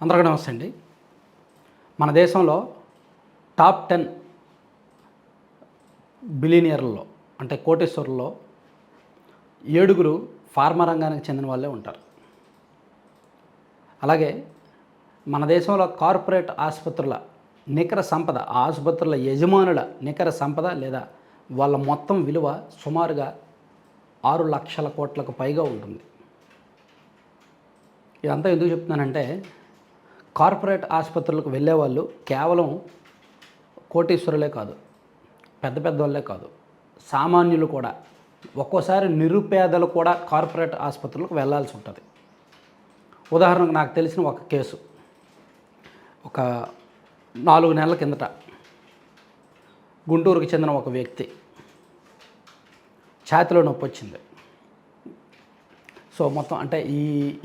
అందరికీ నమస్తే అండి. మన దేశంలో టాప్ 10 బిలియనియర్లలో అంటే కోటీశ్వరుల్లో 7 ఫార్మా రంగానికి చెందిన వాళ్ళే ఉంటారు. అలాగే మన దేశంలో కార్పొరేట్ ఆసుపత్రుల నికర సంపద, ఆ ఆసుపత్రుల యజమానుల నికర సంపద లేదా వాళ్ళ మొత్తం విలువ సుమారుగా 6 లక్షల కోట్లకు పైగా ఉంటుంది. ఇదంతా ఎందుకు చెప్తున్నానంటే, కార్పొరేట్ ఆసుపత్రులకు వెళ్ళేవాళ్ళు కేవలం కోటీశ్వరులే కాదు, పెద్ద పెద్దవాళ్ళే కాదు, సామాన్యులు కూడా, ఒక్కోసారి నిరుపేదలు కూడా కార్పొరేట్ ఆసుపత్రులకు వెళ్ళాల్సి ఉంటుంది. ఉదాహరణకు నాకు తెలిసిన ఒక కేసు, ఒక 4 నెలల కిందట గుంటూరుకు చెందిన ఒక వ్యక్తి ఛాతీలో నొప్పి వచ్చింది. సో మొత్తం అంటే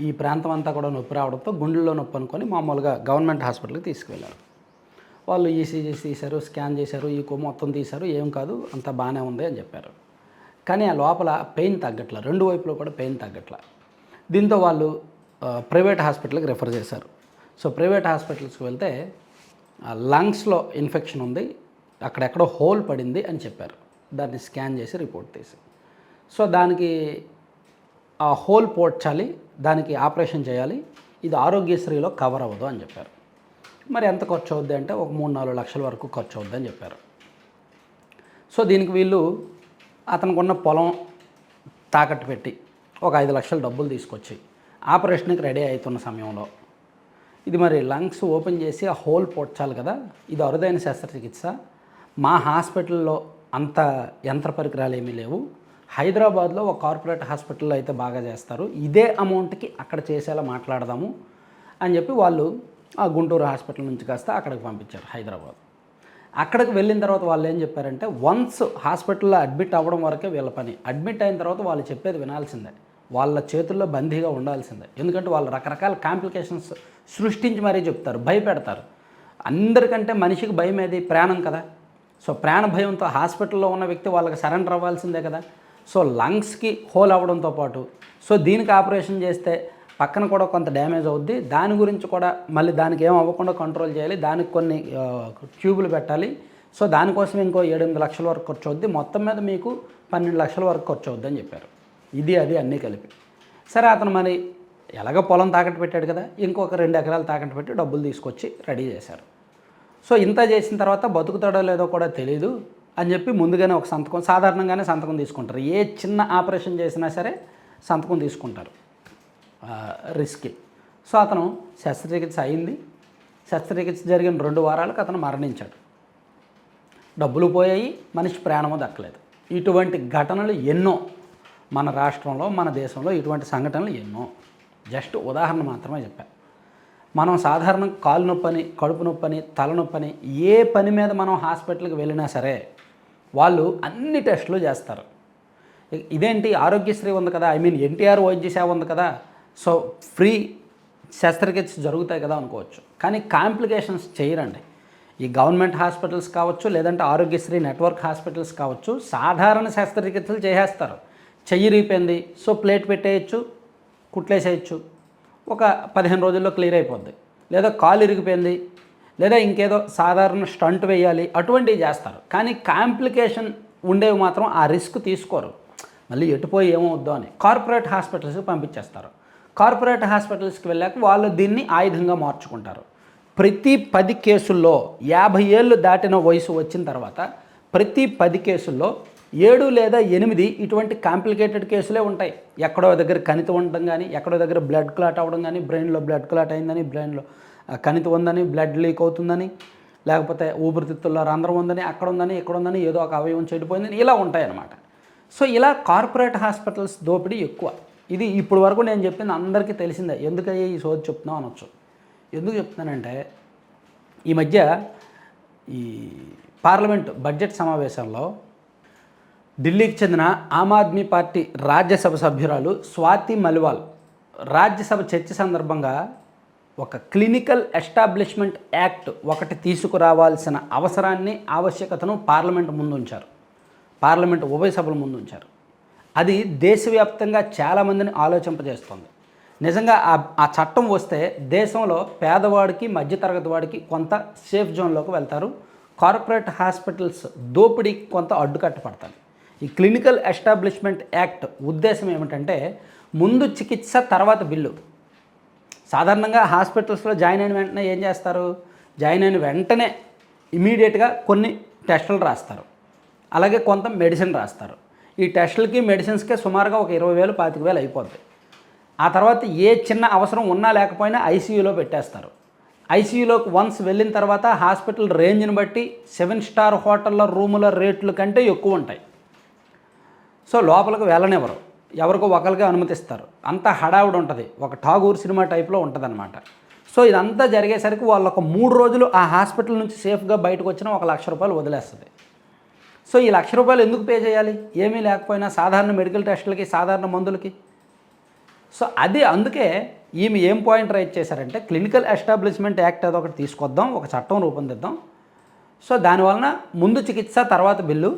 ఈ ప్రాంతం అంతా కూడా నొప్పి రావడంతో గుండెల్లో నొప్పి అనుకొని మామూలుగా గవర్నమెంట్ హాస్పిటల్కి తీసుకువెళ్ళారు. వాళ్ళు ఈసీజీ తీశారు, స్కాన్ చేశారు, ఈ కొవ్వు మొత్తం తీశారు, ఏం కాదు అంతా బాగానే ఉంది అని చెప్పారు. కానీ ఆ లోపల పెయిన్ తగ్గట్ల, 2 వైపులో కూడా పెయిన్ తగ్గట్ల. దీంతో వాళ్ళు ప్రైవేట్ హాస్పిటల్కి రెఫర్ చేశారు. సో ప్రైవేట్ హాస్పిటల్స్కి వెళ్తే లంగ్స్లో ఇన్ఫెక్షన్ ఉంది, అక్కడెక్కడో హోల్ పడింది అని చెప్పారు. దాన్ని స్కాన్ చేసి రిపోర్ట్ తీసి, సో దానికి ఆ హోల్ పోడ్చాలి, దానికి ఆపరేషన్ చేయాలి, ఇది ఆరోగ్యశ్రీలో కవర్ అవ్వదు అని చెప్పారు. మరి ఎంత ఖర్చు అవుద్ది అంటే ఒక 3-4 లక్షల వరకు ఖర్చు అవుద్ది అని చెప్పారు. సో దీనికి వీళ్ళు అతనికి ఉన్న పొలం తాకట్టు పెట్టి ఒక 5 లక్షల డబ్బులు తీసుకొచ్చి ఆపరేషన్కి రెడీ అవుతున్న సమయంలో, ఇది మరి లంగ్స్ ఓపెన్ చేసి ఆ హోల్ పోడ్చాలి కదా, ఇది అరుదైన శస్త్రచికిత్స, మా హాస్పిటల్లో అంత యంత్ర పరికరాలు ఏమీ లేవు, హైదరాబాద్లో ఒక కార్పొరేట్ హాస్పిటల్లో అయితే బాగా చేస్తారు, ఇదే అమౌంట్కి అక్కడ చేసేలా మాట్లాడదాము అని చెప్పి వాళ్ళు ఆ గుంటూరు హాస్పిటల్ నుంచి కాస్త అక్కడికి పంపించారు, హైదరాబాద్. అక్కడికి వెళ్ళిన తర్వాత వాళ్ళు ఏం చెప్పారంటే, వన్స్ హాస్పిటల్లో అడ్మిట్ అవ్వడం వరకే వీళ్ళ పని, అడ్మిట్ అయిన తర్వాత వాళ్ళు చెప్పేది వినాల్సిందే, వాళ్ళ చేతుల్లో బందీగా ఉండాల్సిందే. ఎందుకంటే వాళ్ళు రకరకాల కాంప్లికేషన్స్ సృష్టించి మరీ చెప్తారు, భయపెడతారు. అందరికంటే మనిషికి భయం ఏది? ప్రాణం కదా. సో ప్రాణ భయంతో హాస్పిటల్లో ఉన్న వ్యక్తి వాళ్ళకి సరెండర్ అవ్వాల్సిందే కదా. సో లంగ్స్కి హోల్ అవ్వడంతో పాటు, సో దీనికి ఆపరేషన్ చేస్తే పక్కన కూడా కొంత డ్యామేజ్ అవుద్ది, దాని గురించి కూడా మళ్ళీ దానికి ఏం అవ్వకుండా కంట్రోల్ చేయాలి, దానికి కొన్ని ట్యూబులు పెట్టాలి, సో దానికోసం ఇంకో 7-8 లక్షల వరకు ఖర్చు అవుద్ది, మొత్తం మీద మీకు 12 లక్షల వరకు ఖర్చు అవుద్ది అని చెప్పారు. ఇది అది అన్నీ కలిపి. సరే అతను మరి ఎలాగో పొలం తాకట్టు పెట్టాడు కదా, ఇంకొక 2 ఎకరాలు తాకట్టు పెట్టి డబ్బులు తీసుకొచ్చి రెడీ చేశారు. సో ఇంత చేసిన తర్వాత బతుకుతాడో లేదో కూడా తెలియదు అని చెప్పి ముందుగానే ఒక సంతకం, సాధారణంగానే సంతకం తీసుకుంటారు, ఏ చిన్న ఆపరేషన్ చేసినా సరే సంతకం తీసుకుంటారు రిస్క్కి. సో అతను శస్త్రచికిత్స అయింది, శస్త్రచికిత్స జరిగిన 2 వారాలకు అతను మరణించాడు. డబ్బులు పోయాయి, మనిషి ప్రాణము దక్కలేదు. ఇటువంటి ఘటనలు ఎన్నో మన రాష్ట్రంలో, మన దేశంలో ఇటువంటి సంఘటనలు ఎన్నో. జస్ట్ ఉదాహరణ మాత్రమే చెప్పాను. మనం సాధారణంగా కాలు నొప్పని, కడుపు నొప్పని, తలనొప్పని ఏ పని మీద మనం హాస్పిటల్కి వెళ్ళినా సరే వాళ్ళు అన్ని టెస్టులు చేస్తారు. ఇదేంటి ఆరోగ్యశ్రీ ఉంది కదా, ఎన్టీఆర్ వైద్య సేవ ఉంది కదా, సో ఫ్రీ శస్త్రచికిత్స జరుగుతాయి కదా అనుకోవచ్చు. కానీ కాంప్లికేషన్స్ చేయరండి. ఈ గవర్నమెంట్ హాస్పిటల్స్ కావచ్చు, లేదంటే ఆరోగ్యశ్రీ నెట్వర్క్ హాస్పిటల్స్ కావచ్చు, సాధారణ శస్త్రచికిత్సలు చేసేస్తారు. చెయ్యి రీపోయింది, సో ప్లేట్ పెట్టేయచ్చు, కుట్లేసేయచ్చు, ఒక 15 రోజుల్లో క్లియర్ అయిపోద్ది. లేదా కాలు ఇరిగిపోయింది, లేదా ఇంకేదో సాధారణ స్టంట్ వేయాలి, అటువంటివి చేస్తారు. కానీ కాంప్లికేషన్ ఉండేవి మాత్రం ఆ రిస్క్ తీసుకోరు. మళ్ళీ ఎటుపోయి ఏమవుద్దో అని కార్పొరేట్ హాస్పిటల్స్కి పంపించేస్తారు. కార్పొరేట్ హాస్పిటల్స్కి వెళ్ళాక వాళ్ళు దీన్ని ఆయుధంగా మార్చుకుంటారు. ప్రతి 10 కేసుల్లో 50 ఏళ్ళు దాటిన వయసు వచ్చిన తర్వాత ప్రతి 10 కేసుల్లో 7 లేదా 8 ఇటువంటి కాంప్లికేటెడ్ కేసులే ఉంటాయి. ఎక్కడో దగ్గర కణితి ఉండడం కానీ, ఎక్కడో దగ్గర బ్లడ్ క్లాట్ అవ్వడం కానీ, బ్రెయిన్లో బ్లడ్ క్లాట్ అయిందని, బ్రెయిన్లో కణితి ఉందని, బ్లడ్ లీక్ అవుతుందని, లేకపోతే ఊపిరితిత్తుల్లో రంధ్రం ఉందని, అక్కడ ఉందని, ఇక్కడ ఉందని, ఏదో ఒక అవయవం చెడిపోయిందని, ఇలా ఉంటాయన్నమాట. సో ఇలా కార్పొరేట్ హాస్పిటల్స్ దోపిడీ ఎక్కువ. ఇది ఇప్పుడు వరకు నేను చెప్పింది అందరికీ తెలిసిందే. ఎందుకయ్యే ఈ సోది చెప్తున్నావు అనొచ్చు. ఎందుకు చెప్తున్నానంటే, ఈ మధ్య ఈ పార్లమెంట్ బడ్జెట్ సమావేశంలో ఢిల్లీకి చెందిన ఆమ్ ఆద్మీ పార్టీ రాజ్యసభ సభ్యురాలు స్వాతి మలివాల్ రాజ్యసభ చర్చ సందర్భంగా ఒక క్లినికల్ ఎస్టాబ్లిష్మెంట్ యాక్ట్ ఒకటి తీసుకురావాల్సిన అవసరాన్ని, ఆవశ్యకతను పార్లమెంట్ ముందుంచారు, పార్లమెంట్ ఉభయ సభల ముందుంచారు. అది దేశవ్యాప్తంగా చాలామందిని ఆలోచింపజేస్తుంది. నిజంగా ఆ చట్టం వస్తే దేశంలో పేదవాడికి మధ్యతరగతి వాడికి కొంత సేఫ్ జోన్లోకి వెళ్తారు. కార్పొరేట్ హాస్పిటల్స్ దోపిడీకి కొంత అడ్డుకట్ట పడతాయి. ఈ క్లినికల్ ఎస్టాబ్లిష్మెంట్ యాక్ట్ ఉద్దేశం ఏమిటంటే ముందు చికిత్స తర్వాత బిల్లు. సాధారణంగా హాస్పిటల్స్లో జాయిన్ అయిన వెంటనే ఏం చేస్తారు, జాయిన్ అయిన వెంటనే ఇమీడియట్గా కొన్ని టెస్టులు రాస్తారు, అలాగే కొంత మెడిసిన్ రాస్తారు. ఈ టెస్టులకి మెడిసిన్స్కే సుమారుగా ఒక 20,000 25,000 అయిపోద్ది. ఆ తర్వాత ఏ చిన్న అవసరం ఉన్నా లేకపోయినా ఐసీయూలో పెట్టేస్తారు. ఐసీయూలోకి వన్స్ వెళ్ళిన తర్వాత హాస్పిటల్ రేంజ్ని బట్టి 7 స్టార్ హోటళ్ళ రూముల రేట్ల కంటే ఎక్కువ ఉంటాయి. సో లోపలికి వెళ్ళనివ్వరు, ఎవరికో ఒకరికి అనుమతిస్తారు. అంతా హడావుడి ఉంటుంది, ఒక ఠాగూర్ సినిమా టైప్లో ఉంటుందన్నమాట. సో ఇదంతా జరిగేసరికి వాళ్ళు ఒక 3 రోజులు ఆ హాస్పిటల్ నుంచి సేఫ్గా బయటకు వచ్చిన ₹1,00,000 వదిలేస్తుంది. సో ఈ ₹1,00,000 ఎందుకు పే చేయాలి, ఏమీ లేకపోయినా సాధారణ మెడికల్ టెస్టులకి సాధారణ మందులకి? సో అది అందుకే ఈమె ఏం పాయింట్ రైజ్ చేశారంటే క్లినికల్ ఎస్టాబ్లిష్మెంట్ యాక్ట్ అదొకటి తీసుకొద్దాం, ఒక చట్టం రూపొందిద్దాం. సో దానివలన ముందు చికిత్స తర్వాత బిల్లు.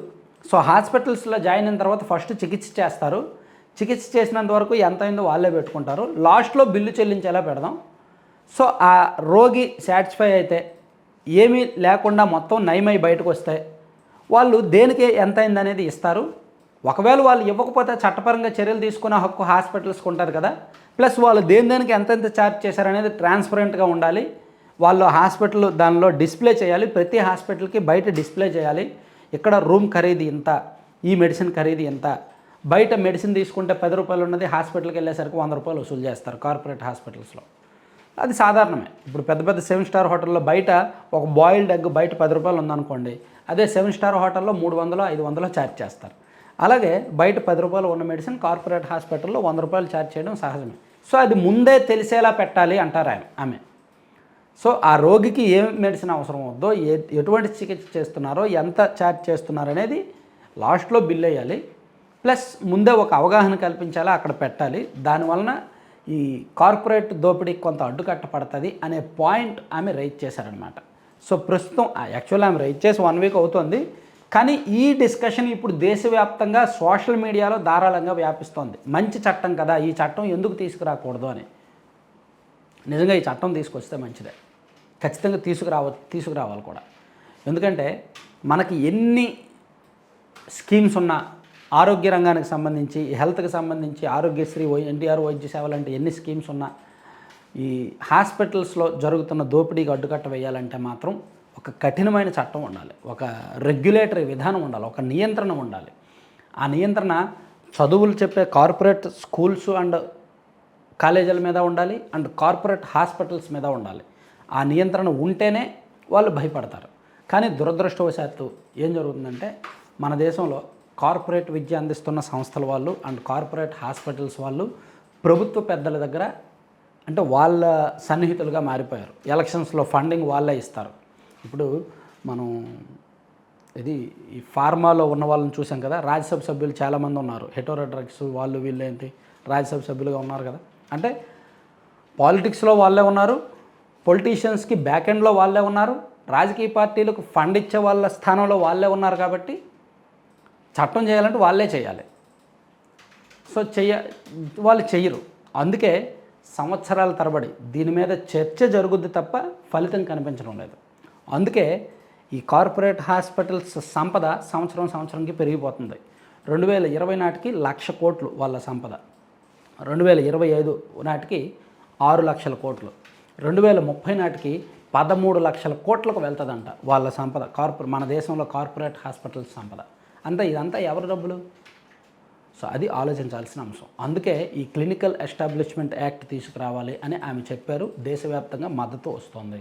సో హాస్పిటల్స్లో జాయిన్ అయిన తర్వాత ఫస్ట్ చికిత్స చేస్తారు, చికిత్స చేసినంత వరకు ఎంత అయిందో వాళ్ళే పెట్టుకుంటారు, లాస్ట్లో బిల్లు చెల్లించేలా పెడదాం. సో ఆ రోగి సాటిస్ఫై అయితే ఏమీ లేకుండా మొత్తం నయమై బయటకు వస్తే వాళ్ళు దేనికి ఎంత అయిందనేది ఇస్తారు. ఒకవేళ వాళ్ళు ఇవ్వకపోతే చట్టపరంగా చర్యలు తీసుకునే హక్కు హాస్పిటల్స్కి ఉంటుంది కదా. ప్లస్ వాళ్ళు దేనికి ఎంతెంత ఛార్జ్ చేశారనేది ట్రాన్స్పరెంట్గా ఉండాలి. వాళ్ళు హాస్పిటల్ దానిలో డిస్ప్లే చేయాలి, ప్రతి హాస్పిటల్కి బయట డిస్ప్లే చేయాలి. ఇక్కడ రూమ్ ఖరీదు ఇంత, ఈ మెడిసిన్ ఖరీదు ఎంత, బయట మెడిసిన్ తీసుకుంటే ₹10 ఉన్నది హాస్పిటల్కి వెళ్ళేసరికి ₹100 వసూలు చేస్తారు కార్పొరేట్ హాస్పిటల్స్లో. అది సాధారణమే. ఇప్పుడు పెద్ద పెద్ద 7 స్టార్ హోటల్లో బయట ఒక బాయిల్డ్ ఎగ్ బయట ₹10 ఉందనుకోండి, అదే 7 స్టార్ హోటల్లో 300 500 ఛార్జ్ చేస్తారు. అలాగే బయట ₹10 ఉన్న మెడిసిన్ కార్పొరేట్ హాస్పిటల్లో ₹100 ఛార్జ్ చేయడం సహజమే. సో అది ముందే తెలిసేలా పెట్టాలి అంటారు ఆమె. సో ఆ రోగికి ఏ మెడిసిన్ అవసరం అవుద్దో, ఎటువంటి చికిత్స చేస్తున్నారో, ఎంత ఛార్జ్ చేస్తున్నారో అనేది లాస్ట్లో బిల్ వేయాలి. ప్లస్ ముందే ఒక అవగాహన కల్పించాలా, అక్కడ పెట్టాలి. దానివలన ఈ కార్పొరేట్ దోపిడీకి కొంత అడ్డుకట్ట పడుతుంది అనే పాయింట్ ఆమె రైజ్ చేశారనమాట. సో ప్రస్తుతం యాక్చువల్లీ ఆమె రైజ్ చేసి 1 వీక్ అవుతుంది. కానీ ఈ డిస్కషన్ ఇప్పుడు దేశవ్యాప్తంగా సోషల్ మీడియాలో ధారాళంగా వ్యాపిస్తోంది. మంచి చట్టం కదా, ఈ చట్టం ఎందుకు తీసుకురాకూడదు అని. నిజంగా ఈ చట్టం తీసుకొస్తే మంచిదే, ఖచ్చితంగా తీసుకురావాలి కూడా. ఎందుకంటే మనకి ఎన్ని స్కీమ్స్ ఉన్నా, ఆరోగ్య రంగానికి సంబంధించి, హెల్త్కి సంబంధించి ఆరోగ్యశ్రీ, ఎన్టీఆర్ వైద్య సేవలు అంటే ఎన్ని స్కీమ్స్ ఉన్నా, ఈ హాస్పిటల్స్లో జరుగుతున్న దోపిడీకి అడ్డుకట్ట వేయాలంటే మాత్రం ఒక కఠినమైన చట్టం ఉండాలి, ఒక రెగ్యులేటరీ విధానం ఉండాలి, ఒక నియంత్రణ ఉండాలి. ఆ నియంత్రణ చదువులు చెప్పే కార్పొరేట్ స్కూల్స్ అండ్ కాలేజీల మీద ఉండాలి, అండ్ కార్పొరేట్ హాస్పిటల్స్ మీద ఉండాలి. ఆ నియంత్రణ ఉంటేనే వాళ్ళు భయపడతారు. కానీ దురదృష్టవశాత్తు ఏం జరుగుతుందంటే మన దేశంలో కార్పొరేట్ విద్య అందిస్తున్న సంస్థల వాళ్ళు అండ్ కార్పొరేట్ హాస్పిటల్స్ వాళ్ళు ప్రభుత్వ పెద్దల దగ్గర అంటే వాళ్ళ సన్నిహితులుగా మారిపోయారు. ఎలక్షన్స్లో ఫండింగ్ వాళ్ళే ఇస్తారు. ఇప్పుడు మనం ఈ ఫార్మాలో ఉన్న వాళ్ళని చూసాం కదా, రాజ్యసభ సభ్యులు చాలామంది ఉన్నారు, హెటోరో డ్రగ్స్ వాళ్ళు వీళ్ళు ఏంటి రాజ్యసభ సభ్యులుగా ఉన్నారు కదా. అంటే పాలిటిక్స్లో వాళ్ళే ఉన్నారు, పొలిటీషియన్స్కి బ్యాక్ ఎండ్లో వాళ్ళే ఉన్నారు, రాజకీయ పార్టీలకు ఫండ్ ఇచ్చే వాళ్ళ స్థానంలో వాళ్ళే ఉన్నారు. కాబట్టి చట్టం చేయాలంటే వాళ్ళే చేయాలి. సో వాళ్ళు చెయ్యరు. అందుకే సంవత్సరాల తరబడి దీని మీద చర్చ జరుగుద్ది తప్ప ఫలితం కనిపించడం లేదు. అందుకే ఈ కార్పొరేట్ హాస్పిటల్స్ సంపద సంవత్సరంకి పెరిగిపోతుంది. 2020 నాటికి 1,00,000 కోట్లు వాళ్ళ సంపద, 2025 నాటికి 6 లక్షల కోట్లు, 2030 నాటికి 13 లక్షల కోట్లకు వెళ్తుందంట వాళ్ళ సంపద. మన దేశంలో కార్పొరేట్ హాస్పిటల్స్ సంపద ఇదంతా ఎవరి డబ్బులు? సో అది ఆలోచించాల్సిన అంశం. అందుకే ఈ క్లినికల్ ఎస్టాబ్లిష్మెంట్ యాక్ట్ తీసుకురావాలి అని ఆమె చెప్పారు. దేశవ్యాప్తంగా మద్దతు వస్తుంది.